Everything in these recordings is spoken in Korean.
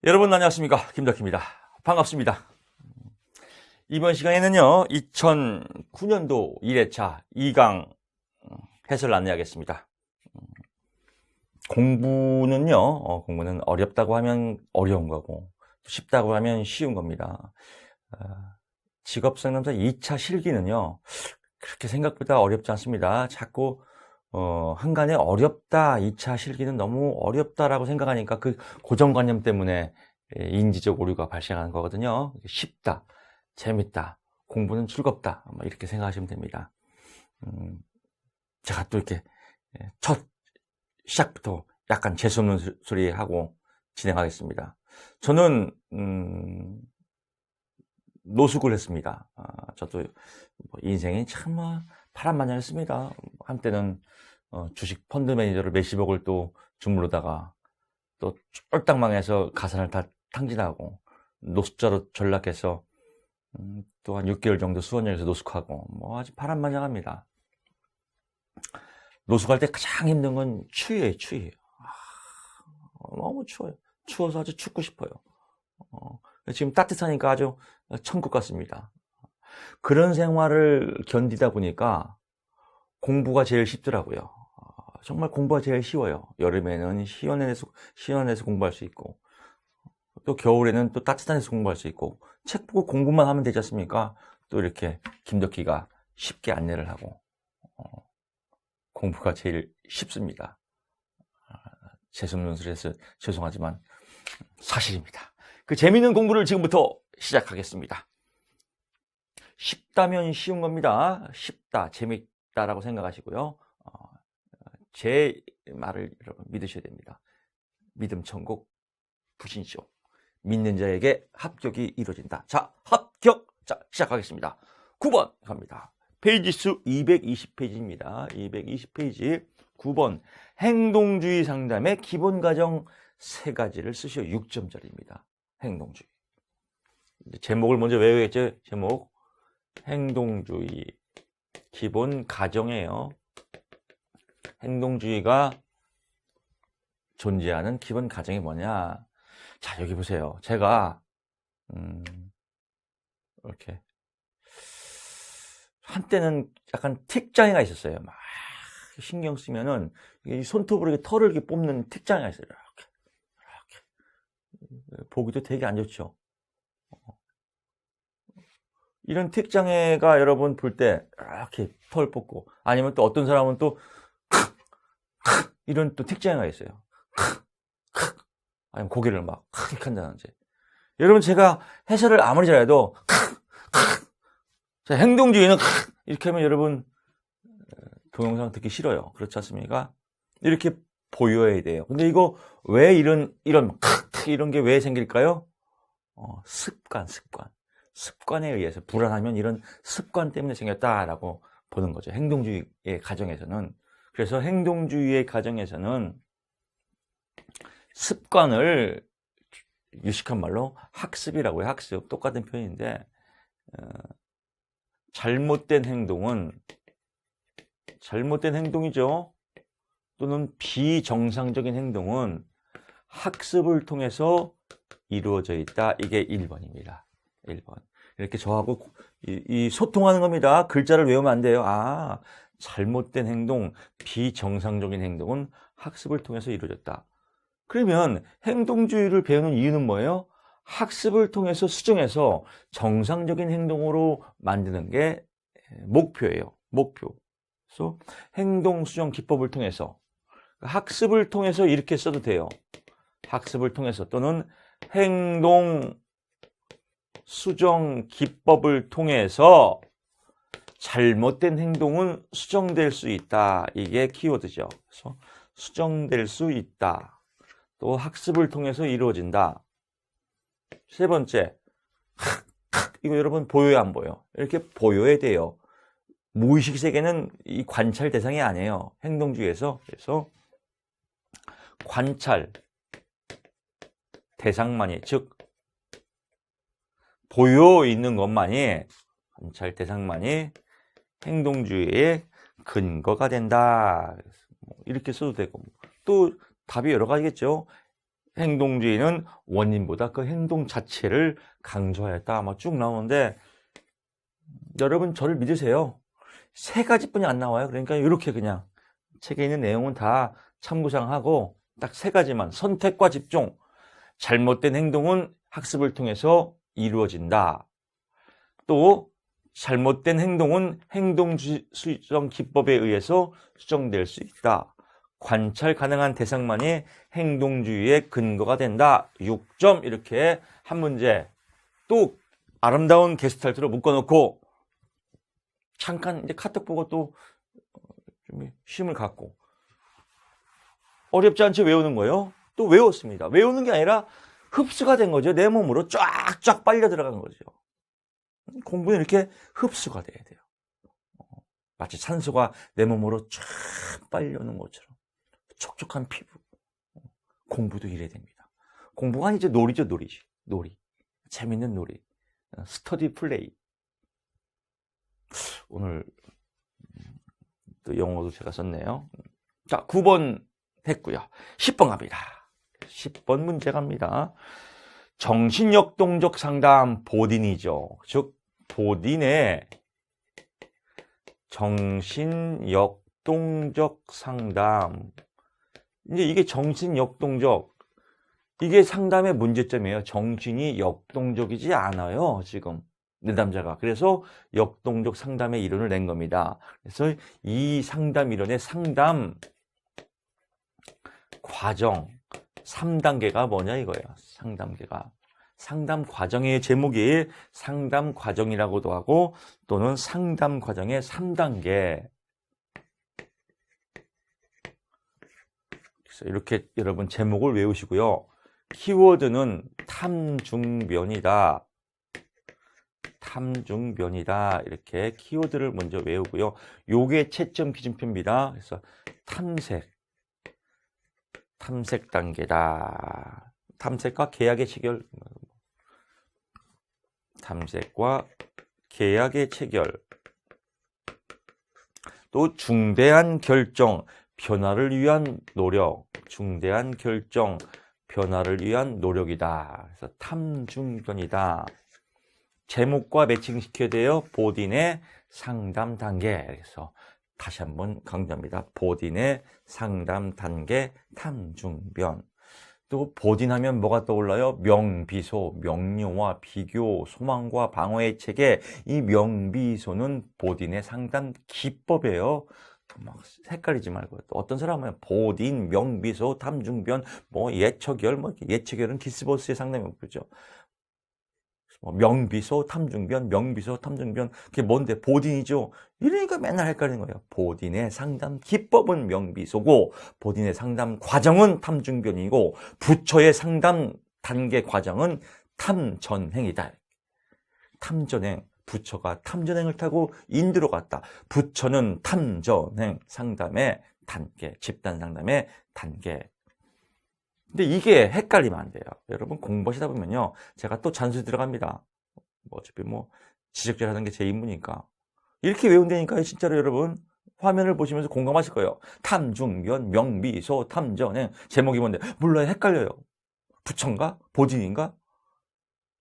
여러분 안녕하십니까, 김덕희입니다. 반갑습니다. 이번 시간에는요 2009년도 1회차 2강 해설을 안내하겠습니다. 공부는 어렵다고 하면 어려운 거고 쉽다고 하면 쉬운 겁니다. 직업상담사 2차 실기는요 그렇게 생각보다 어렵지 않습니다. 자꾸 한간에 어렵다, 2차 실기는 너무 어렵다라고 생각하니까 그 고정관념 때문에 인지적 오류가 발생하는 거거든요. 쉽다, 재밌다, 공부는 즐겁다, 이렇게 생각하시면 됩니다. 제가 또 이렇게 첫 시작부터 약간 재수없는 소리 하고 진행하겠습니다. 저는 노숙을 했습니다. 저도 인생이 참 파란만장했습니다. 한때는 주식 펀드 매니저를 몇십억을 또 주무르다가 또 쫄딱 망해서 가산을 다 탕진하고 노숙자로 전락해서 또 한 6개월 정도 수원역에서 노숙하고 아주 파란만장합니다. 노숙할 때 가장 힘든 건 추위예요. 추위. 너무 추워요. 추워서 아주 죽고 싶어요. 지금 따뜻하니까 아주 천국 같습니다. 그런 생활을 견디다 보니까 공부가 제일 쉽더라고요. 정말 공부가 제일 쉬워요. 여름에는 시원한 데서 공부할 수 있고, 또 겨울에는 또 따뜻한 데서 공부할 수 있고, 책 보고 공부만 하면 되지 않습니까? 또 이렇게 김덕희가 쉽게 안내를 하고, 공부가 제일 쉽습니다. 재수없는 소리에서 죄송하지만 사실입니다. 그 재미있는 공부를 지금부터 시작하겠습니다. 쉽다면 쉬운 겁니다. 쉽다, 재밌다라고 생각하시고요. 제 말을 여러분 믿으셔야 됩니다. 믿음 천국, 부신쇼. 믿는 자에게 합격이 이루어진다. 자, 합격! 자, 시작하겠습니다. 9번 갑니다. 페이지 수 220페이지입니다. 220페이지 9번. 행동주의 상담의 기본 과정 3가지를 쓰시오. 6점짜리입니다. 행동주의. 제목을 먼저 외워야겠죠? 제목. 행동주의 기본 가정이에요. 행동주의가 존재하는 기본 가정이 뭐냐? 자, 여기 보세요. 제가 이렇게 한때는 약간 틱장애가 있었어요. 막 신경 쓰면은 이 손톱으로 이렇게 털을 이렇게 뽑는 틱장애가 있어요. 이렇게 보기도 되게 안 좋죠. 이런 틱장애가 여러분 볼 때 이렇게 털 뽑고, 아니면 또 어떤 사람은 또 이런 또 틱장애가 있어요. 아니면 고개를 막 이렇게 한다든지. 여러분, 제가 해설을 아무리 잘해도 행동주의는 이렇게 하면 여러분 동영상 듣기 싫어요. 그렇지 않습니까? 이렇게 보여야 돼요. 근데 이거 왜 이런 게 왜 생길까요? 습관에 의해서, 불안하면 이런 습관 때문에 생겼다라고 보는 거죠. 행동주의의 가정에서는. 그래서 행동주의의 가정에서는 습관을 유식한 말로 학습이라고 해요. 학습. 똑같은 표현인데, 잘못된 행동이죠. 또는 비정상적인 행동은 학습을 통해서 이루어져 있다. 이게 1번입니다. 1번. 이렇게 저하고 이 소통하는 겁니다. 글자를 외우면 안 돼요. 잘못된 행동, 비정상적인 행동은 학습을 통해서 이루어졌다. 그러면 행동주의를 배우는 이유는 뭐예요? 학습을 통해서 수정해서 정상적인 행동으로 만드는 게 목표예요. 목표. 그래서 행동 수정 기법을 통해서, 학습을 통해서 이렇게 써도 돼요. 학습을 통해서, 또는 행동 수정 기법을 통해서 잘못된 행동은 수정될 수 있다. 이게 키워드죠. 그래서 수정될 수 있다. 또 학습을 통해서 이루어진다. 3번째, 이거 여러분 보여요, 안 보여? 이렇게 보여야 돼요. 무의식 세계는 이 관찰 대상이 아니에요. 행동주의에서. 그래서 관찰 대상만이, 즉 보여 있는 것만이, 관찰 대상만이 행동주의의 근거가 된다. 이렇게 써도 되고, 또 답이 여러 가지겠죠. 행동주의는 원인보다 그 행동 자체를 강조하였다. 아마 쭉 나오는데 여러분 저를 믿으세요. 3가지뿐이 안 나와요. 그러니까 이렇게 그냥 책에 있는 내용은 다 참고사항하고 딱 3가지만 선택과 집중. 잘못된 행동은 학습을 통해서 이루어진다. 또 잘못된 행동은 행동 수정 기법에 의해서 수정될 수 있다. 관찰 가능한 대상만이 행동주의의 근거가 된다. 6점 이렇게 한 문제 또 아름다운 게스탈트로 묶어놓고 잠깐 이제 카톡 보고 또 좀 쉼을 갖고 어렵지 않게 외우는 거예요. 또 외웠습니다. 외우는 게 아니라 흡수가 된 거죠. 내 몸으로 쫙쫙 빨려 들어간 거죠. 공부는 이렇게 흡수가 돼야 돼요. 마치 산소가 내 몸으로 쫙 빨려오는 것처럼 촉촉한 피부. 공부도 이래야 됩니다. 공부가 아니죠. 놀이죠. 놀이. 재밌는 놀이. 스터디 플레이. 오늘 또 영어도 제가 썼네요. 자, 9번 했고요. 10번 갑니다. 10번 문제 갑니다. 정신역동적 상담 보딘이죠. 즉 보딘의 정신역동적 상담. 이제 이게 정신역동적, 이게 상담의 문제점이에요. 정신이 역동적이지 않아요, 지금 내담자가. 그래서 역동적 상담의 이론을 낸 겁니다. 그래서 이 상담 이론의 상담 과정 3단계가 뭐냐 이거예요. 상담 과정의 제목이 상담 과정이라고도 하고 또는 상담 과정의 3단계. 그래서 이렇게 여러분 제목을 외우시고요. 키워드는 탐중변이다. 이렇게 키워드를 먼저 외우고요. 요게 채점 기준표입니다. 그래서 탐색 단계다. 탐색과 계약의 체결. 또 중대한 결정, 변화를 위한 노력. 노력이다. 그래서 탐중변이다. 제목과 매칭시켜야 돼요. 보딘의 상담 단계. 그래서 다시 한번 강조합니다. 보딘의 상담 단계 탐중변. 또 보딘 하면 뭐가 떠올라요? 명비소, 명료와 비교, 소망과 방어의 체계. 이 명비소는 보딘의 상담 기법이에요. 막 헷갈리지 말고. 또 어떤 사람은 보딘, 명비소, 탐중변, 예처결은 기스버스의 상담이 그렇죠. 명비소, 탐중변, 그게 뭔데? 보딘이죠. 이러니까 맨날 헷갈리는 거예요. 보딘의 상담 기법은 명비소고, 보딘의 상담 과정은 탐중변이고, 부처의 상담 단계 과정은 탐전행이다. 탐전행, 부처가 탐전행을 타고 인도로 갔다. 부처는 탐전행 상담의 단계, 집단 상담의 단계. 근데 이게 헷갈리면 안 돼요. 여러분 공부하시다 보면요. 제가 또 잔소리 들어갑니다. 어차피 지적질하는 게 제 임무니까. 이렇게 외운다니까요. 진짜로 여러분. 화면을 보시면서 공감하실 거예요. 탐중변, 명비소, 탐전행. 제목이 뭔데? 몰라요. 헷갈려요. 부처인가? 보딘인가?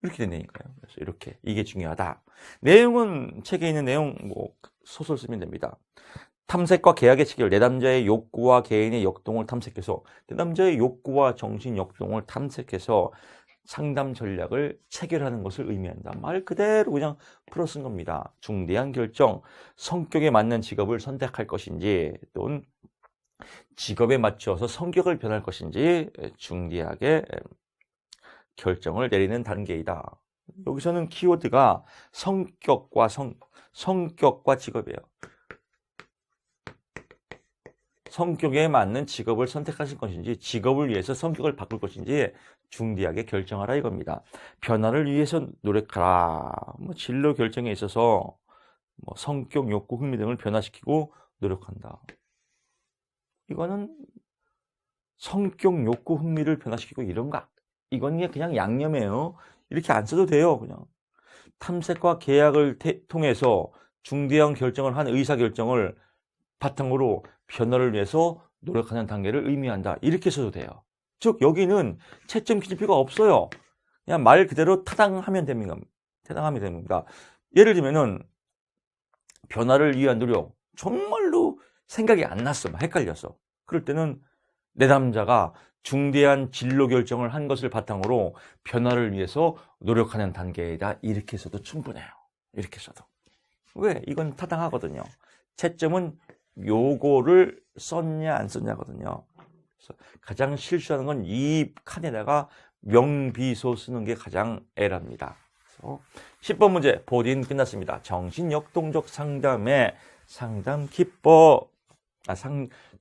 이렇게 된다니까요. 그래서 이렇게. 이게 중요하다. 내용은 책에 있는 내용 소설 쓰면 됩니다. 탐색과 계약의 체결, 내담자의 욕구와 개인의 역동을 탐색해서 내담자의 욕구와 정신 역동을 탐색해서 상담 전략을 체결하는 것을 의미한다. 말 그대로 그냥 풀어 쓴 겁니다. 중대한 결정, 성격에 맞는 직업을 선택할 것인지 또는 직업에 맞추어서 성격을 변할 것인지 중대하게 결정을 내리는 단계이다. 여기서는 키워드가 성격과 직업이에요. 성격에 맞는 직업을 선택하실 것인지 직업을 위해서 성격을 바꿀 것인지 중대하게 결정하라 이겁니다. 변화를 위해서 노력하라. 진로 결정에 있어서 성격, 욕구, 흥미 등을 변화시키고 노력한다. 이거는 성격, 욕구, 흥미를 변화시키고 이런가? 이건 그냥 양념이에요. 이렇게 안 써도 돼요. 그냥 탐색과 계약을 통해서 중대한 결정을 한 의사결정을 바탕으로 변화를 위해서 노력하는 단계를 의미한다. 이렇게 써도 돼요. 즉 여기는 채점 기준표가 없어요. 그냥 말 그대로 타당하면 됩니다. 타당하면 됩니다. 예를 들면은 변화를 위한 노력 정말로 생각이 안 났어. 막 헷갈렸어. 그럴 때는 내담자가 중대한 진로 결정을 한 것을 바탕으로 변화를 위해서 노력하는 단계이다. 이렇게 써도 충분해요. 이렇게 써도. 왜? 이건 타당하거든요. 채점은 요거를 썼냐 안 썼냐거든요. 그래서 가장 실수하는 건 이 칸에다가 명비소 쓰는 게 가장 에러입니다. 10번 문제 보딘 끝났습니다. 정신역동적 상담의 상담 기법,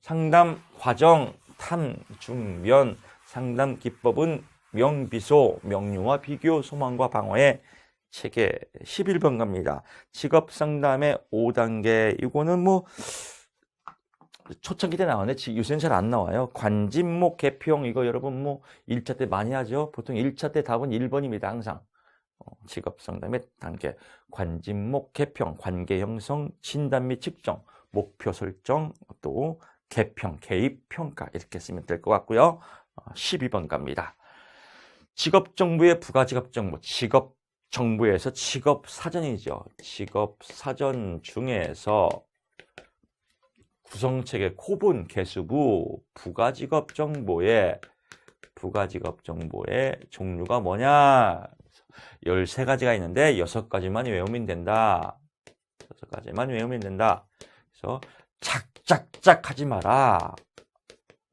상담 과정, 탐, 중, 면, 상담 기법은 명비소, 명료와 비교, 소망과 방어의 체계. 11번 갑니다. 직업 상담의 5단계. 이거는 뭐 초창기 때 나오네. 요새는 잘 안 나와요. 관진목 개평 이거 여러분 뭐 1차 때 많이 하죠. 보통 1차 때 답은 1번입니다. 항상. 직업 상담의 단계. 관진목 개평, 관계 형성, 진단 및 측정, 목표 설정, 또 개평, 개입, 평가 이렇게 쓰면 될 것 같고요. 12번 갑니다. 직업 정보의 부가직업 정보. 직업 정보에서 직업 사전이죠. 직업 사전 중에서 구성체계 코분 개수부 부가직업 정보의 종류가 뭐냐? 13가지가 있는데 6가지만 외우면 된다. 6가지만 외우면 된다. 그래서 착착착 하지 마라.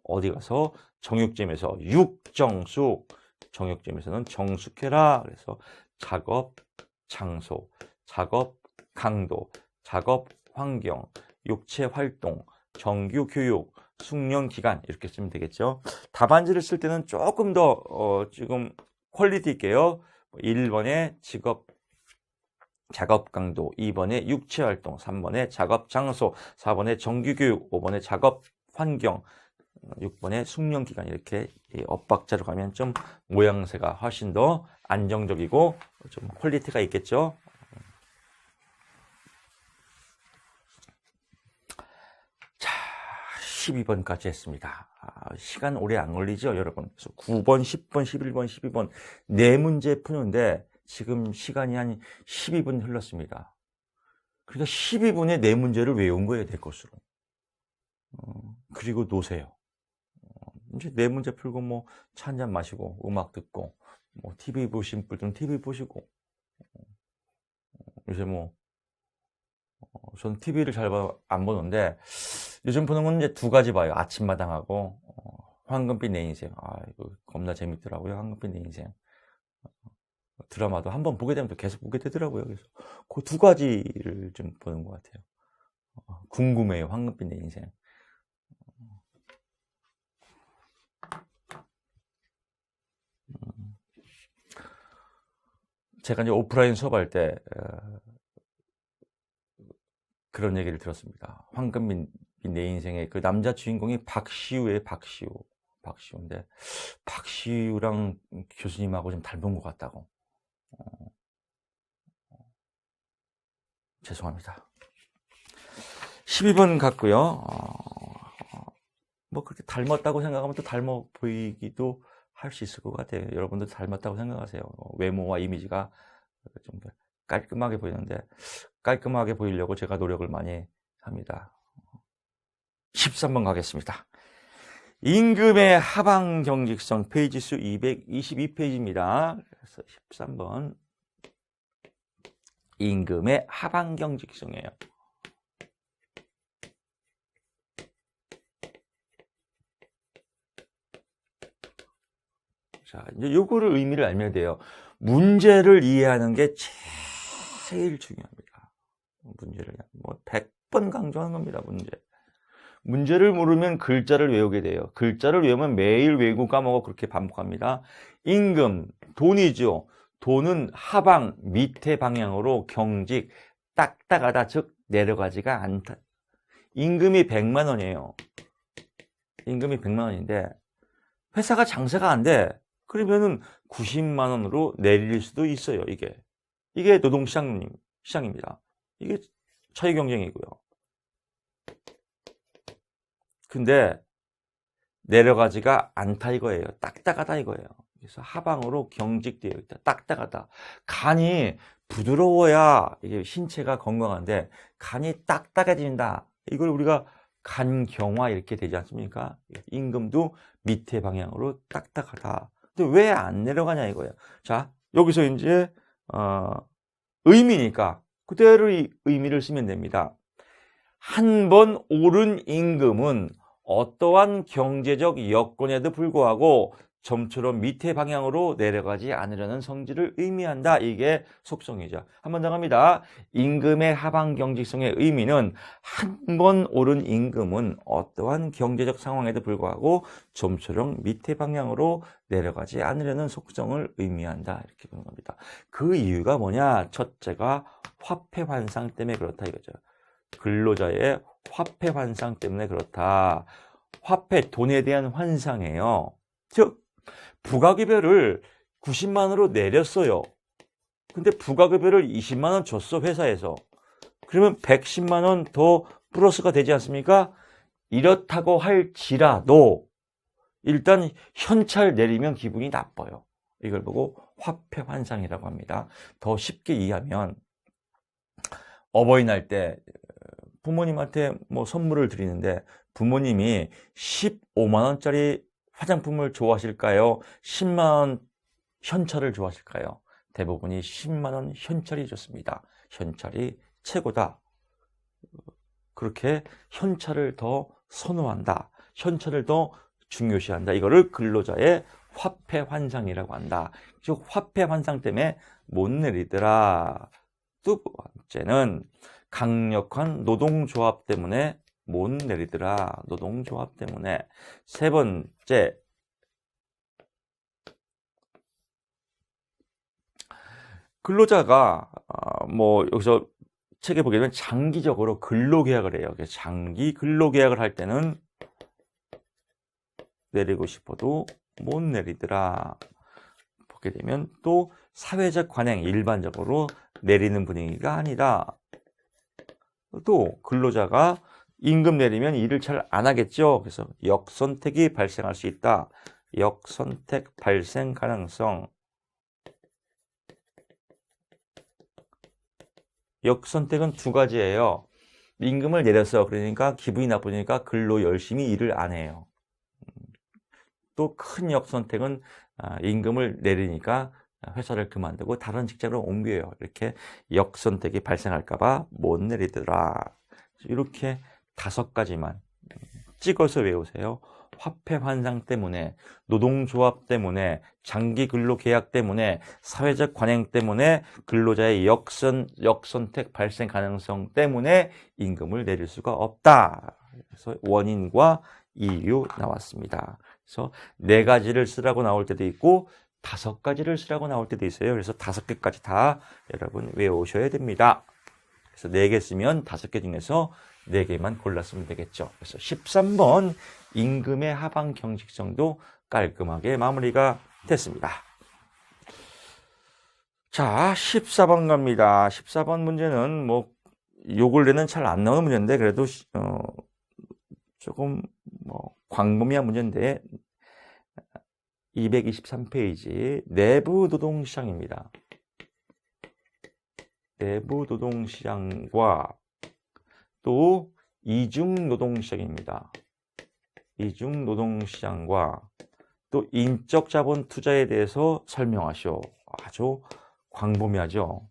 어디 가서 정육점에서 육정숙, 정육점에서는 정숙해라. 그래서 작업 장소, 작업 강도, 작업 환경, 육체 활동, 정규 교육, 숙련 기간 이렇게 쓰면 되겠죠. 답안지를 쓸 때는 조금 더 지금 퀄리티 있게요. 1번에 작업 강도, 2번에 육체 활동, 3번에 작업 장소, 4번에 정규 교육, 5번에 작업 환경, 6번에 숙련 기간 이렇게 엇박자로 가면 좀 모양새가 훨씬 더 안정적이고 좀 퀄리티가 있겠죠. 자, 12번까지 했습니다. 시간 오래 안 걸리죠, 여러분. 그래서 9번, 10번, 11번, 12번 네 문제 푸는데 지금 시간이 한 12분 흘렀습니다. 그러니까 12분에 네 문제를 외운 거예요, 내 것으로. 그리고 노세요. 이제 네 문제 풀고 뭐 차 한잔 마시고 음악 듣고 뭐 TV 보신 분들은 TV 보시고 요새 뭐 전 TV를 잘 안 보는데 요즘 보는 건 이제 두 가지 봐요. 아침마당하고 황금빛 내 인생. 이거 겁나 재밌더라고요. 황금빛 내 인생. 드라마도 한번 보게 되면 또 계속 보게 되더라고요. 그래서 그 두 가지를 좀 보는 것 같아요. 궁금해요. 황금빛 내 인생. 제가 이제 오프라인 수업할 때 그런 얘기를 들었습니다. 황금빛 내 인생의 그 남자 주인공이 박시우예요. 박시우인데 박시우랑 교수님하고 좀 닮은 것 같다고. 죄송합니다. 12번 갔고요. 뭐 그렇게 닮았다고 생각하면 또 닮아 보이기도 할 수 있을 것 같아요. 여러분도 닮았다고 생각하세요. 외모와 이미지가 좀 깔끔하게 보이는데 깔끔하게 보이려고 제가 노력을 많이 합니다. 13번 가겠습니다. 임금의 하방 경직성 페이지 수 222페이지입니다. 그래서 13번 임금의 하방 경직성이에요. 자, 이제 요거를 의미를 알면 돼요. 문제를 이해하는 게 제일 중요합니다. 문제를 뭐 100번 강조하는 겁니다. 문제를 모르면 글자를 외우게 돼요. 글자를 외우면 매일 외우고 까먹어 그렇게 반복합니다. 임금, 돈이죠. 돈은 하방, 밑에 방향으로 경직, 딱딱하다, 즉 내려가지가 않다. 임금이 100만 원이에요. 임금이 100만 원인데 회사가 장사가 안 돼. 그러면은 90만 원으로 내릴 수도 있어요. 이게 노동시장입니다. 이게 차이 경쟁이고요. 근데 내려가지가 않다 이거예요. 딱딱하다 이거예요. 그래서 하방으로 경직되어 있다. 딱딱하다. 간이 부드러워야 이게 신체가 건강한데 간이 딱딱해진다. 이걸 우리가 간경화 이렇게 되지 않습니까? 임금도 밑에 방향으로 딱딱하다. 근데 왜 안 내려가냐 이거예요. 자, 여기서 이제 의미니까 그대로 이 의미를 쓰면 됩니다. 한 번 오른 임금은 어떠한 경제적 여건에도 불구하고 점처럼 밑에 방향으로 내려가지 않으려는 성질을 의미한다. 이게 속성이죠. 한 번 더 갑니다. 임금의 하방 경직성의 의미는 한 번 오른 임금은 어떠한 경제적 상황에도 불구하고 좀처럼 밑에 방향으로 내려가지 않으려는 속성을 의미한다. 이렇게 보는 겁니다. 그 이유가 뭐냐? 첫째가 화폐 환상 때문에 그렇다 이거죠. 근로자의 화폐 환상 때문에 그렇다. 화폐, 돈에 대한 환상이에요. 즉 부가급여를 90만 원으로 내렸어요. 근데 부가급여를 20만 원 줬어, 회사에서. 그러면 110만 원 더 플러스가 되지 않습니까? 이렇다고 할지라도 일단 현찰 내리면 기분이 나빠요. 이걸 보고 화폐 환상이라고 합니다. 더 쉽게 이해하면 어버이날 때 부모님한테 뭐 선물을 드리는데 부모님이 15만 원짜리 화장품을 좋아하실까요? 10만 원 현찰을 좋아하실까요? 대부분이 10만 원 현찰이 좋습니다. 현찰이 최고다. 그렇게 현찰을 더 선호한다. 현찰을 더 중요시한다. 이거를 근로자의 화폐 환상이라고 한다. 즉 화폐 환상 때문에 못 내리더라. 두 번째는 강력한 노동조합 때문에 못 내리더라. 노동조합 때문에. 세 번째, 근로자가 뭐 여기서 책에 보게 되면 장기적으로 근로계약을 해요. 장기 근로계약을 할 때는 내리고 싶어도 못 내리더라. 보게 되면 또 사회적 관행 일반적으로 내리는 분위기가 아니다. 또 근로자가 임금 내리면 일을 잘 안 하겠죠. 그래서 역선택이 발생할 수 있다. 역선택 발생 가능성. 역선택은 두 가지예요. 임금을 내렸어. 그러니까 기분이 나쁘니까 근로 열심히 일을 안 해요. 또 큰 역선택은 임금을 내리니까 회사를 그만두고 다른 직장으로 옮겨요. 이렇게 역선택이 발생할까봐 못 내리더라. 이렇게 5가지만 찍어서 외우세요. 화폐 환상 때문에, 노동조합 때문에, 장기 근로 계약 때문에, 사회적 관행 때문에, 근로자의 역선택 발생 가능성 때문에 임금을 내릴 수가 없다. 그래서 원인과 이유 나왔습니다. 그래서 4가지를 쓰라고 나올 때도 있고 5가지를 쓰라고 나올 때도 있어요. 그래서 5개까지 다 여러분 외우셔야 됩니다. 그래서 4개 쓰면 5개 중에서 4개만 골랐으면 되겠죠. 그래서 13번 임금의 하방 경직성도 깔끔하게 마무리가 됐습니다. 자, 14번 갑니다. 14번 문제는 뭐 요 근래는 잘 안 나오는 문제인데 그래도 조금 뭐 광범위한 문제인데 223페이지 내부 노동시장입니다. 내부 노동시장과 또 이중 노동시장입니다. 이중 노동시장과 또 인적 자본 투자에 대해서 설명하시오. 아주 광범위하죠.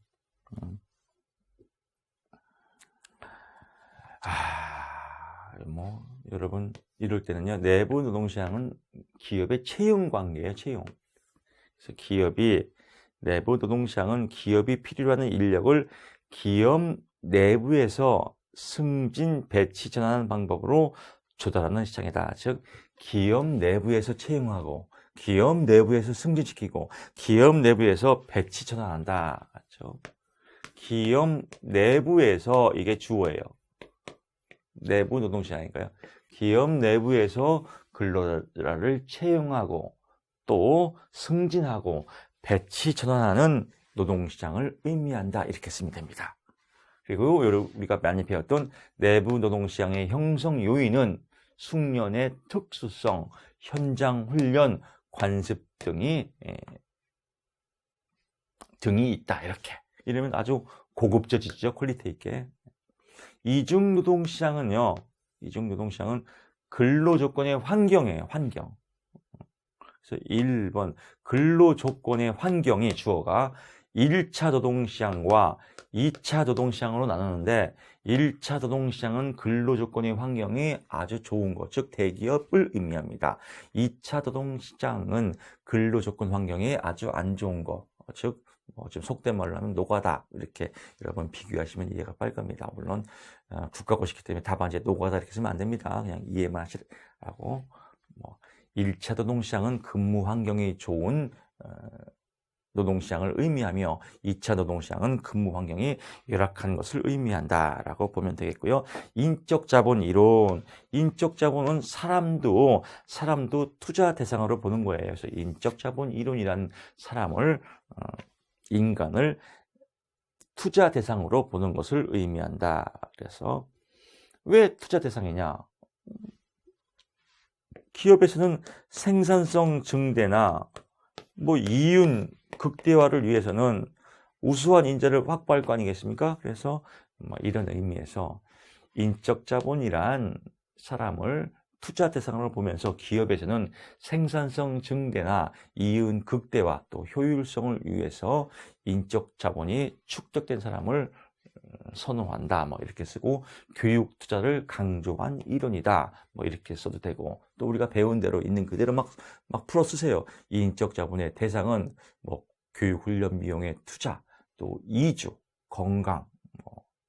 뭐 여러분 이럴 때는요. 내부 노동시장은 기업의 채용 관계예요. 채용. 그래서 기업이 내부 노동시장은 기업이 필요로 하는 인력을 기업 내부에서 승진, 배치, 전환하는 방법으로 조달하는 시장이다. 즉 기업 내부에서 채용하고 기업 내부에서 승진시키고 기업 내부에서 배치, 전환한다. 그렇죠? 기업 내부에서 이게 주어예요. 내부 노동시장이니까요. 기업 내부에서 근로자를 채용하고 또 승진하고 배치 전환하는 노동시장을 의미한다. 이렇게 쓰면 됩니다. 그리고 우리가 많이 배웠던 내부 노동시장의 형성 요인은 숙련의 특수성, 현장 훈련, 관습 등이 있다. 이러면 아주 고급져지죠. 퀄리티 있게. 이중노동시장은 근로조건의 환경이에요. 환경. 그래서 1번 근로조건의 환경이 주어가 1차 노동시장과 2차 노동시장으로 나누는데 1차 노동시장은 근로조건의 환경이 아주 좋은 것, 즉 대기업을 의미합니다. 2차 노동시장은 근로조건 환경이 아주 안 좋은 것, 즉 좀 속된 말로 하면 노가다, 이렇게 여러분 비교하시면 이해가 빨 겁니다. 물론 국가고시기 때문에 답안지에 노가다 이렇게 쓰면 안 됩니다. 그냥 이해만 하시라고. 1차 노동시장은 근무 환경이 좋은 노동시장을 의미하며 2차 노동시장은 근무 환경이 열악한 것을 의미한다라고 보면 되겠고요. 인적 자본 이론, 인적 자본은 사람도 투자 대상으로 보는 거예요. 그래서 인적 자본 이론이란 인간을 투자 대상으로 보는 것을 의미한다. 그래서 왜 투자 대상이냐? 기업에서는 생산성 증대나 이윤 극대화를 위해서는 우수한 인재를 확보할 거 아니겠습니까? 그래서 이런 의미에서 인적 자본이란 사람을 투자 대상으로 보면서 기업에서는 생산성 증대나 이윤 극대화 또 효율성을 위해서 인적 자본이 축적된 사람을 선호한다. 이렇게 쓰고 교육 투자를 강조한 이론이다. 이렇게 써도 되고, 또 우리가 배운 대로 있는 그대로 막 풀어 쓰세요. 이 인적 자본의 대상은 교육 훈련 비용의 투자, 또 이주, 건강,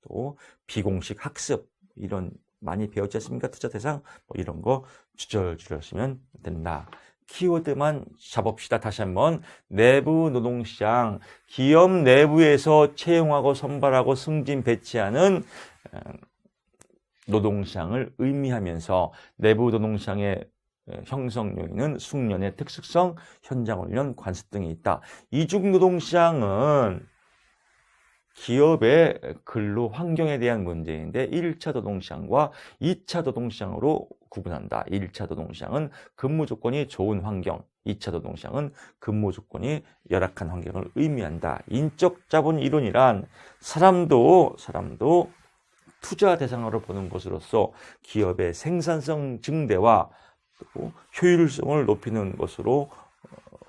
또 비공식 학습, 이런 많이 배웠지 않습니까? 투자 대상 이런 거 주절주절 쓰면 된다. 키워드만 잡읍시다. 다시 한번 내부 노동시장, 기업 내부에서 채용하고 선발하고 승진 배치하는 노동시장을 의미하면서 내부 노동시장의 형성 요인은 숙련의 특수성, 현장 훈련, 관습 등이 있다. 이중 노동시장은 기업의 근로 환경에 대한 문제인데 1차 노동시장과 2차 노동시장으로 구분한다. 1차 노동시장은 근무 조건이 좋은 환경, 2차 노동시장은 근무 조건이 열악한 환경을 의미한다. 인적 자본 이론이란 사람도 투자 대상으로 보는 것으로서 기업의 생산성 증대와 효율성을 높이는 것으로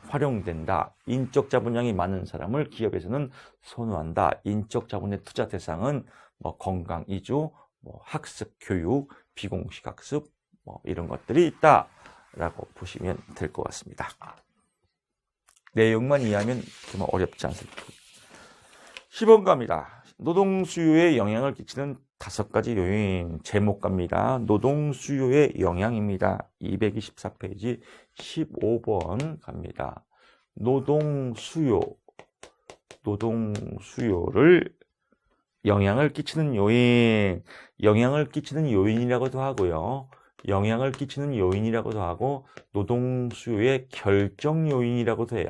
활용된다. 인적 자본량이 많은 사람을 기업에서는 선호한다. 인적 자본의 투자 대상은 건강 이주, 학습, 교육, 비공식 학습 이런 것들이 있다라고 보시면 될 것 같습니다. 내용만 이해하면 정말 어렵지 않습니다. 10번 갑니다. 노동 수요에 영향을 끼치는 5가지 요인. 제목 갑니다. 노동 수요의 영향입니다. 224페이지 15번 갑니다. 노동 수요를 영향을 끼치는 요인. 영향을 끼치는 요인이라고도 하고요. 영향을 끼치는 요인이라고도 하고 노동 수요의 결정 요인이라고도 해요.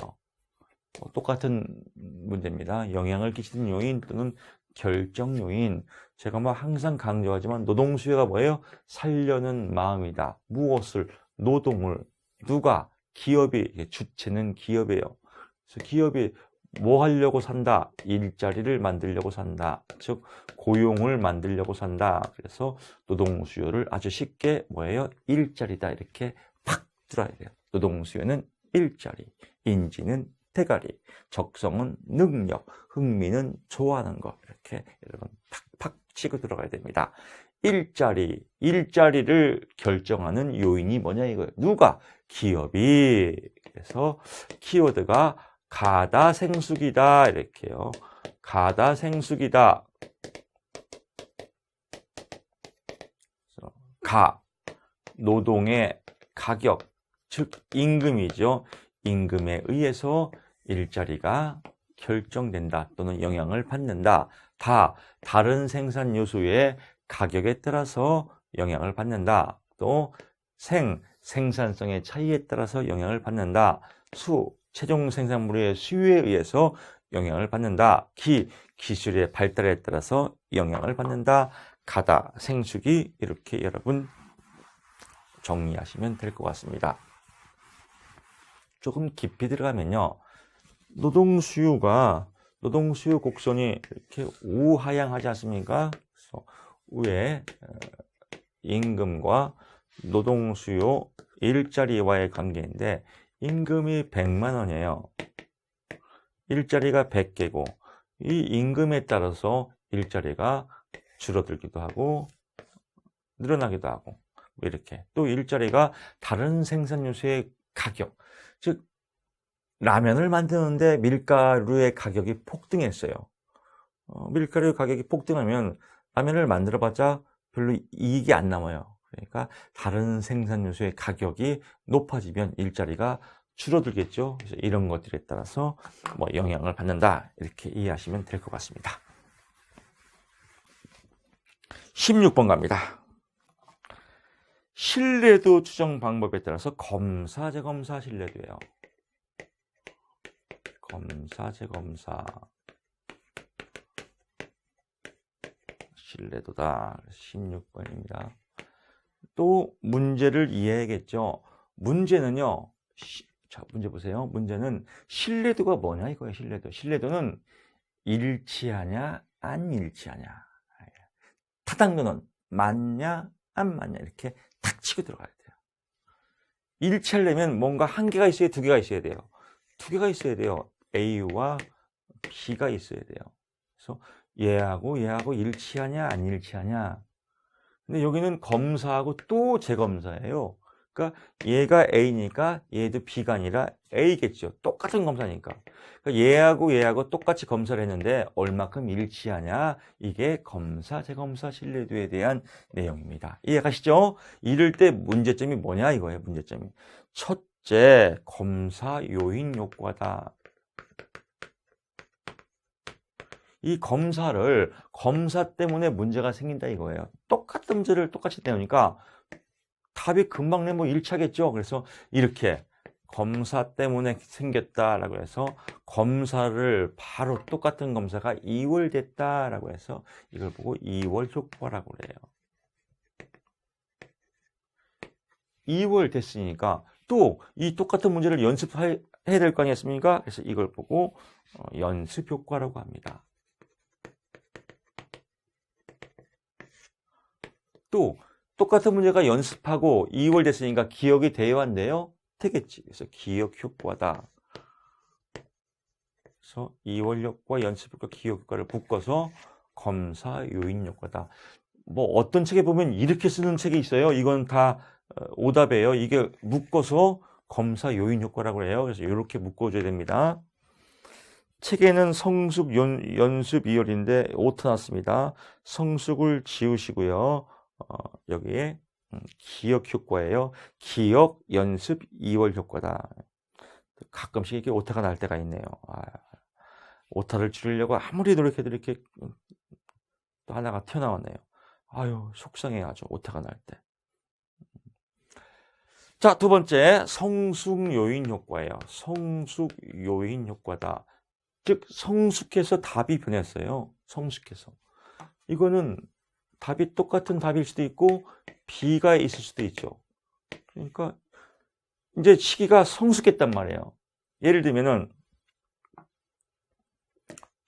똑같은 문제입니다. 영향을 끼치는 요인 또는 결정 요인. 제가 항상 강조하지만 노동 수요가 뭐예요? 살려는 마음이다. 무엇을? 노동을. 누가? 기업이. 주체는 기업이에요. 그래서 기업이 뭐 하려고 산다? 일자리를 만들려고 산다. 즉 고용을 만들려고 산다. 그래서 노동 수요를 아주 쉽게 뭐예요? 일자리다. 이렇게 팍 들어야 돼요. 노동 수요는 일자리, 인지는 대가리, 적성은 능력, 흥미는 좋아하는 것. 이렇게 여러분 팍팍 치고 들어가야 됩니다. 일자리를 결정하는 요인이 뭐냐 이거예요. 누가? 기업이. 그래서 키워드가 가다생숙이다 이렇게요. 가다생숙이다. 노동의 가격, 즉 임금이죠. 임금에 의해서 일자리가 결정된다 또는 영향을 받는다. 다른 생산 요소의 가격에 따라서 영향을 받는다. 또 생산성의 차이에 따라서 영향을 받는다. 최종 생산물의 수요에 의해서 영향을 받는다. 기술의 발달에 따라서 영향을 받는다. 가다, 생수기 이렇게 여러분 정리하시면 될 것 같습니다. 조금 깊이 들어가면요. 노동 수요 곡선이 이렇게 우하향하지 않습니까? 그래서 위에 임금과 노동 수요 일자리와의 관계인데 임금이 100만 원이에요. 일자리가 100개고 이 임금에 따라서 일자리가 줄어들기도 하고 늘어나기도 하고 이렇게 또 일자리가 다른 생산 요소의 가격, 즉 라면을 만드는데 밀가루의 가격이 폭등했어요. 밀가루 가격이 폭등하면 라면을 만들어봤자 별로 이익이 안 남아요. 그러니까 다른 생산 요소의 가격이 높아지면 일자리가 줄어들겠죠. 그래서 이런 것들에 따라서 영향을 받는다. 이렇게 이해하시면 될 것 같습니다. 16번 갑니다. 신뢰도 추정 방법에 따라서 검사, 재검사, 신뢰도예요. 검사, 재검사, 신뢰도다. 16번입니다. 또 문제를 이해해야겠죠. 문제는요. 자, 문제 보세요. 문제는 신뢰도가 뭐냐 이거예요. 신뢰도는 일치하냐 안 일치하냐. 타당도는 맞냐 안 맞냐 이렇게 탁 치고 들어가야 돼요. 일치하려면 뭔가 한 개가 있어야 두 개가 있어야 돼요. 두 개가 있어야 돼요. A와 B가 있어야 돼요. 그래서 얘하고 일치하냐 안 일치하냐. 근데 여기는 검사하고 또 재검사예요. 그러니까 얘가 A니까 얘도 B가 아니라 A겠죠. 똑같은 검사니까. 그러니까 얘하고 똑같이 검사를 했는데 얼마큼 일치하냐. 이게 검사, 재검사 신뢰도에 대한 내용입니다. 이해가시죠? 이럴 때 문제점이 뭐냐 이거예요. 문제점이. 첫째, 검사 요인 효과다. 이 검사 때문에 문제가 생긴다 이거예요. 똑같은 문제를 똑같이 내놓으니까 답이 금방 내면 일치하겠죠. 그래서 이렇게 검사 때문에 생겼다라고 해서 검사를 바로 똑같은 검사가 이월됐다라고 해서 이걸 보고 이월 효과라고 그래요. 이월됐으니까 또 이 똑같은 문제를 연습해야 될 거 아니겠습니까? 그래서 이걸 보고 연습 효과라고 합니다. 또 똑같은 문제가 연습하고 2월 됐으니까 기억이 돼야 한대요. 되겠지. 그래서 기억 효과다. 그래서 2월 효과, 연습 효과, 기억 효과를 묶어서 검사 요인 효과다. 어떤 책에 보면 이렇게 쓰는 책이 있어요. 이건 다 오답이에요. 이게 묶어서 검사 요인 효과라고 해요. 그래서 이렇게 묶어줘야 됩니다. 책에는 성숙 연습 2월인데 오타 났습니다. 성숙을 지우시고요. 여기에 기억 효과예요. 기억 연습 2월 효과다. 가끔씩 이게 오타가 날 때가 있네요. 오타를 줄이려고 아무리 노력해도 이렇게 또 하나가 튀어나왔네요. 아유, 속상해 아주 오타가 날 때. 자, 두 번째 성숙 요인 효과예요. 성숙 요인 효과다. 즉 성숙해서 답이 변했어요. 성숙해서. 이거는 답이 똑같은 답일 수도 있고 B가 있을 수도 있죠. 그러니까 이제 시기가 성숙했단 말이에요. 예를 들면은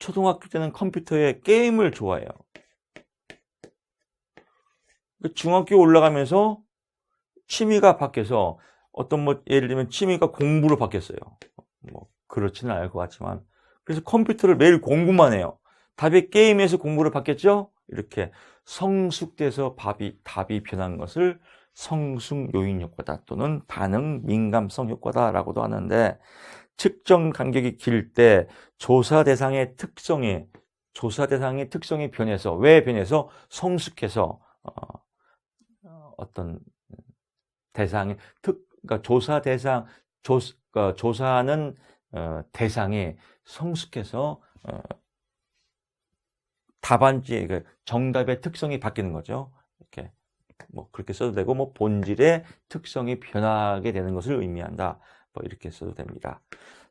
초등학교 때는 컴퓨터에 게임을 좋아해요. 중학교 올라가면서 취미가 바뀌어서 예를 들면 취미가 공부로 바뀌었어요. 그렇지는 않을 것 같지만 그래서 컴퓨터를 매일 공부만 해요. 답이 게임에서 공부로 바뀌었죠? 이렇게 성숙돼서 답이 변한 것을 성숙 요인 효과다 또는 반응 민감성 효과다라고도 하는데 측정 간격이 길 때 조사 대상의 특성이 변해서 왜 변해서 성숙해서 어떤 대상의 그러니까 조사하는 대상이 성숙해서 답안지 정답의 특성이 바뀌는 거죠. 이렇게 그렇게 써도 되고 본질의 특성이 변하게 되는 것을 의미한다. 이렇게 써도 됩니다.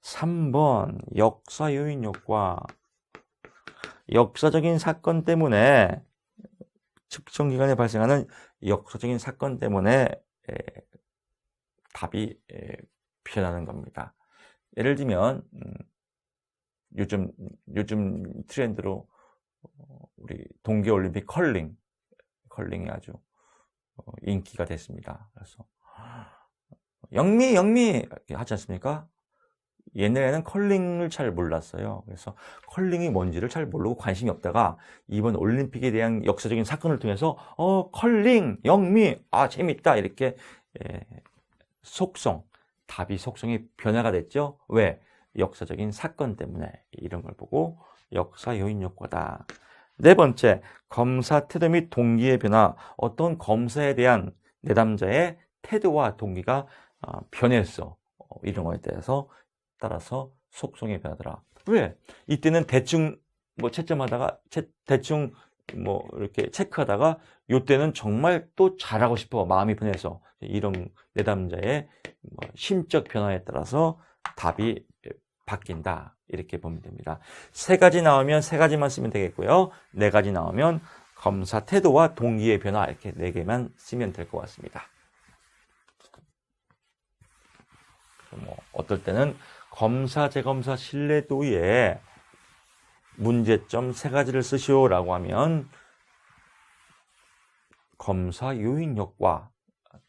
3번 역사 요인 효과. 역사적인 사건 때문에 측정 기간에 발생하는 역사적인 사건 때문에 답이 변하는 겁니다. 예를 들면 요즘 트렌드로 우리 동계올림픽 컬링이 아주 인기가 됐습니다. 그래서 영미 이렇게 하지 않습니까? 옛날에는 컬링을 잘 몰랐어요. 그래서 컬링이 뭔지를 잘 모르고 관심이 없다가 이번 올림픽에 대한 역사적인 사건을 통해서 컬링, 영미, 재밌다 이렇게 답이 속성이 변화가 됐죠. 왜? 역사적인 사건 때문에 이런 걸 보고 역사 요인 효과다. 네 번째, 검사 태도 및 동기의 변화. 어떤 검사에 대한 내담자의 태도와 동기가 변했어. 이런 거에 따라서 속성이 변하더라. 왜? 이때는 대충 채점하다가 대충 이렇게 체크하다가 이때는 정말 또 잘하고 싶어 마음이 변해서 이런 내담자의 심적 변화에 따라서 답이 바뀐다. 이렇게 보면 됩니다. 3가지 나오면 3가지만 쓰면 되겠고요. 4가지 나오면 검사 태도와 동기의 변화 이렇게 4개만 쓰면 될 것 같습니다. 어떨 때는 검사, 재검사 신뢰도에 문제점 3가지를 쓰시오라고 하면 검사 요인 효과,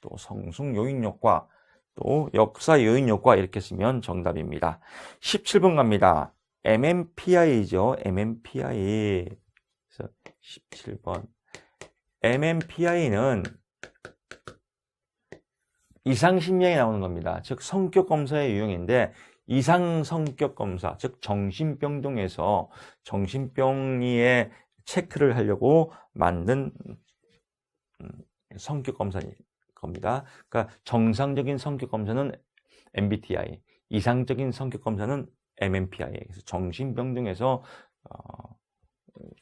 또 성숙 요인 효과, 또 역사 요인 효과 이렇게 쓰면 정답입니다. 17번 갑니다. MMPI죠. MMPI. 그래서 17번. MMPI는 이상심리학이 나오는 겁니다. 즉 성격검사의 유형인데 이상성격검사, 즉 정신병동에서 정신병리의 체크를 하려고 만든 성격검사인 겁니다. 그러니까 정상적인 성격검사는 MBTI, 이상적인 성격검사는 MMPI. 그래서 정신병동에서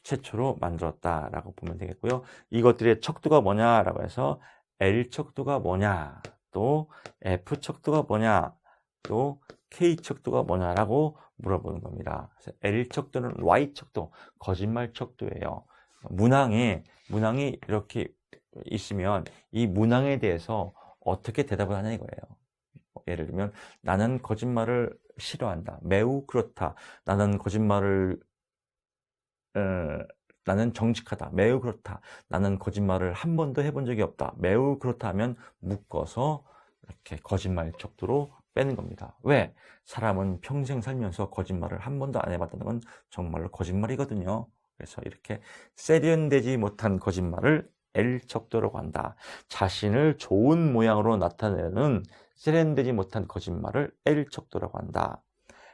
최초로 만들었다라고 보면 되겠고요. 이것들의 척도가 뭐냐라고 해서 L 척도가 뭐냐, 또 F 척도가 뭐냐, 또 K 척도가 뭐냐라고 물어보는 겁니다. 그래서 L 척도는 Y 척도, 거짓말 척도예요. 문항이 이렇게 있으면 이 문항에 대해서 어떻게 대답을 하냐 이거예요. 예를 들면 나는 거짓말을 싫어한다. 매우 그렇다. 나는 정직하다. 매우 그렇다. 나는 거짓말을 한 번도 해본 적이 없다. 매우 그렇다 하면 묶어서 이렇게 거짓말 척도로 빼는 겁니다. 왜? 사람은 평생 살면서 거짓말을 한 번도 안 해봤다는 건 정말로 거짓말이거든요. 그래서 이렇게 세련되지 못한 거짓말을 L 척도라고 한다. 자신을 좋은 모양으로 나타내는 세련되지 못한 거짓말을 L 척도라고 한다.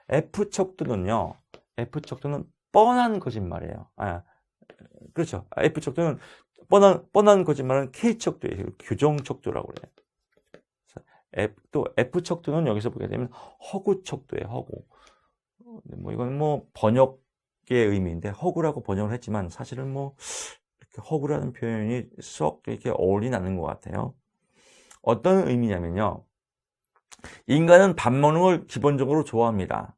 F 척도는 뻔한 거짓말이에요. 그렇죠. F 척도는 뻔한 거짓말은 K 척도예요. 규정 척도라고 그래요. 또 F 척도는 여기서 보게 되면 허구 척도예요. 허구. 이건 번역의 의미인데 허구라고 번역을 했지만 사실은 이렇게 허구라는 표현이 썩 이렇게 어울리지 않는 것 같아요. 어떤 의미냐면요. 인간은 밥 먹는 걸 기본적으로 좋아합니다.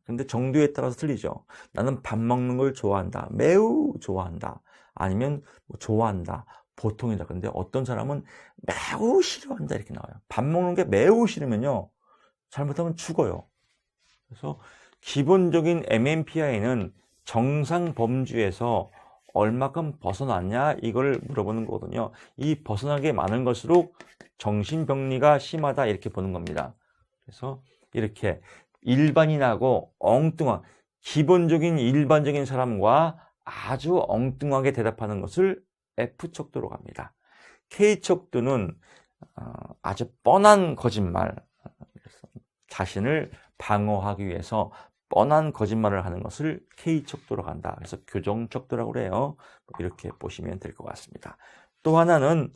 근데 정도에 따라서 틀리죠. 나는 밥 먹는 걸 좋아한다. 매우 좋아한다. 아니면 좋아한다. 보통이다. 근데 어떤 사람은 매우 싫어한다. 이렇게 나와요. 밥 먹는 게 매우 싫으면요. 잘못하면 죽어요. 그래서 기본적인 MMPI는 정상 범주에서 얼마큼 벗어났냐 이걸 물어보는 거거든요. 이 벗어나게 많은 것일수록 정신병리가 심하다 이렇게 보는 겁니다. 그래서 이렇게 일반인하고 기본적인 일반적인 사람과 아주 엉뚱하게 대답하는 것을 F척도로 갑니다. K척도는 아주 뻔한 거짓말, 자신을 방어하기 위해서 뻔한 거짓말을 하는 것을 K척도로 간다. 그래서 교정척도라고 그래요. 이렇게 보시면 될 것 같습니다. 또 하나는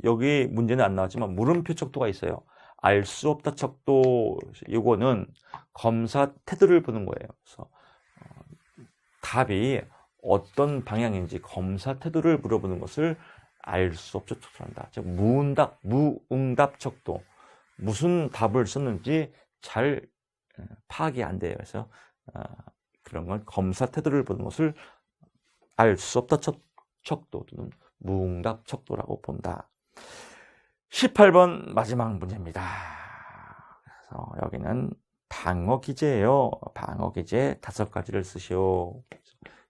여기 문제는 안 나왔지만 물음표 척도가 있어요. 알 수 없다 척도. 이거는 검사 태도를 보는 거예요. 그래서 답이 어떤 방향인지 검사 태도를 물어보는 것을 알 수 없죠 척도한다. 즉 무응답 척도. 무슨 답을 썼는지 잘 파악이 안 돼요. 그래서 그런 건 검사 태도를 보는 것을 알 수 없다 척도 또는 무응답 척도라고 본다. 18번 마지막 문제입니다. 그래서 여기는 방어 기제예요. 방어 기제 5가지를 쓰시오.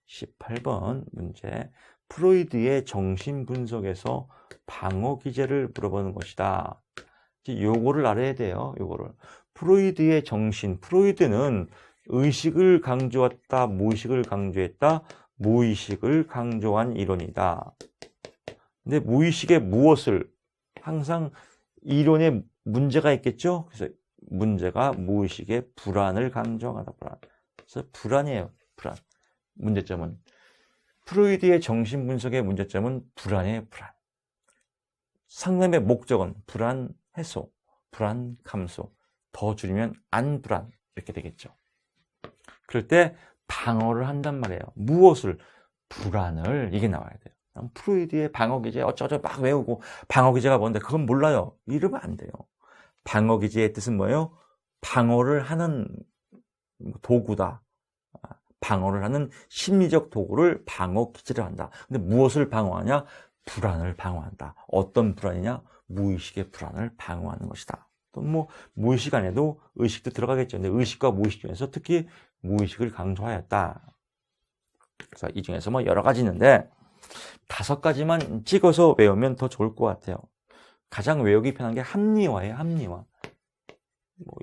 18번 문제. 프로이드의 정신 분석에서 방어 기제를 물어보는 것이다. 요거를 알아야 돼요. 요거를. 프로이드의 정신. 프로이드는 의식을 강조했다, 무의식을 강조했다, 무의식을 강조한 이론이다. 근데 무의식의 무엇을 항상 이론에 문제가 있겠죠? 그래서 문제가 무의식의 불안을 강조하다. 불안. 그래서 불안이에요. 불안. 문제점은 프로이드의 정신 분석의 문제점은 불안이에요. 불안. 상담의 목적은 불안 해소, 불안 감소. 더 줄이면 안 불안 이렇게 되겠죠. 그럴 때 방어를 한단 말이에요. 무엇을? 불안을. 이게 나와야 돼요. 프로이드의 방어 기제 어쩌고 막 외우고 방어 기제가 뭔데 그건 몰라요. 이러면 안 돼요. 방어 기제의 뜻은 뭐예요? 방어를 하는 도구다. 방어를 하는 심리적 도구를 방어 기제를 한다. 근데 무엇을 방어하냐? 불안을 방어한다. 어떤 불안이냐? 무의식의 불안을 방어하는 것이다. 또 뭐 무의식 안에도 의식도 들어가겠죠. 근데 의식과 무의식 중에서 특히 무의식을 강조하였다. 그래서 이 중에서 뭐 여러 가지 있는데 5가지만 찍어서 외우면 더 좋을 것 같아요. 가장 외우기 편한 게 합리화예요. 합리화. 뭐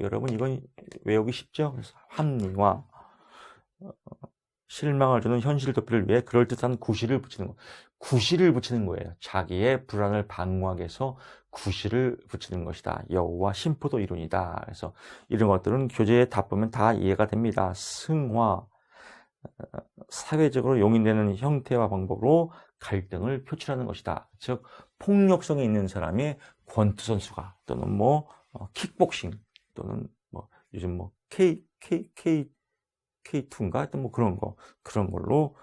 여러분 이건 외우기 쉽죠? 그래서 합리화. 실망을 주는 현실 도피를 위해 그럴듯한 구실을 붙이는 거. 구실을 붙이는 거예요. 자기의 불안을 방어하기 위해서 구실을 붙이는 것이다. 여호와 심포도 이론이다. 그래서 이런 것들은 교재에 다 보면 다 이해가 됩니다. 승화, 사회적으로 용인되는 형태와 방법으로 갈등을 표출하는 것이다. 즉 폭력성이 있는 사람이 권투 선수가 또는 뭐 킥복싱 또는 뭐 요즘 뭐 K2인가 하여튼 뭐 그런 걸로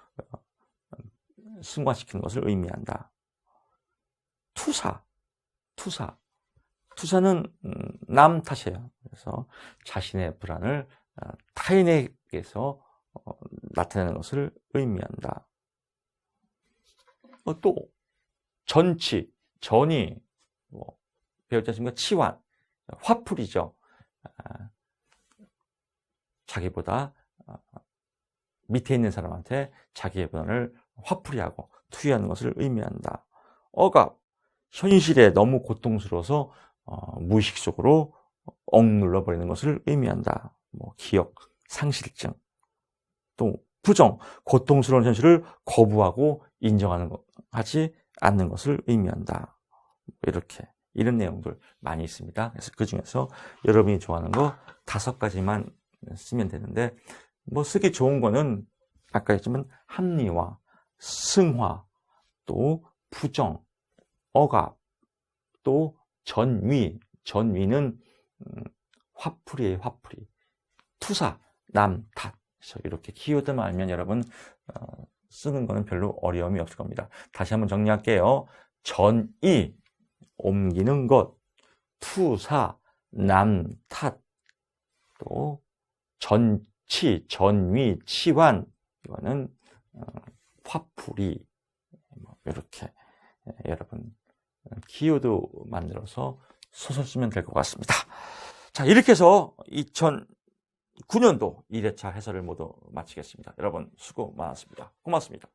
승화시키는 것을 의미한다. 투사는 남 탓이에요. 그래서 자신의 불안을 타인에게서 나타내는 것을 의미한다. 또 전이 뭐 배웠지 않습니까? 치환, 화풀이죠. 자기보다 밑에 있는 사람한테 자기의 불안을 화풀이하고 투여하는 것을 의미한다. 억압, 현실에 너무 고통스러워서 무의식 속으로 억눌러 버리는 것을 의미한다. 뭐 기억, 상실증. 또 부정, 고통스러운 현실을 거부하고 하지 않는 것을 의미한다. 이렇게 이런 내용들 많이 있습니다. 그래서 그 중에서 여러분이 좋아하는 거 5가지만 쓰면 되는데 뭐 쓰기 좋은 거는 아까 했지만 합리화, 승화, 또 부정, 억압, 또 전위는 화풀이에요. 화풀이. 투사, 남, 탓. 그래서 이렇게 키워드만 알면 여러분 쓰는 거는 별로 어려움이 없을 겁니다. 다시 한번 정리할게요. 전이, 옮기는 것, 투사, 남, 탓, 또 전치, 전위, 치환, 이거는 화풀이. 이렇게 여러분 키워드 만들어서 소설 쓰면 될 것 같습니다. 자, 이렇게 해서 2009년도 1회차 해설을 모두 마치겠습니다. 여러분 수고 많았습니다. 고맙습니다.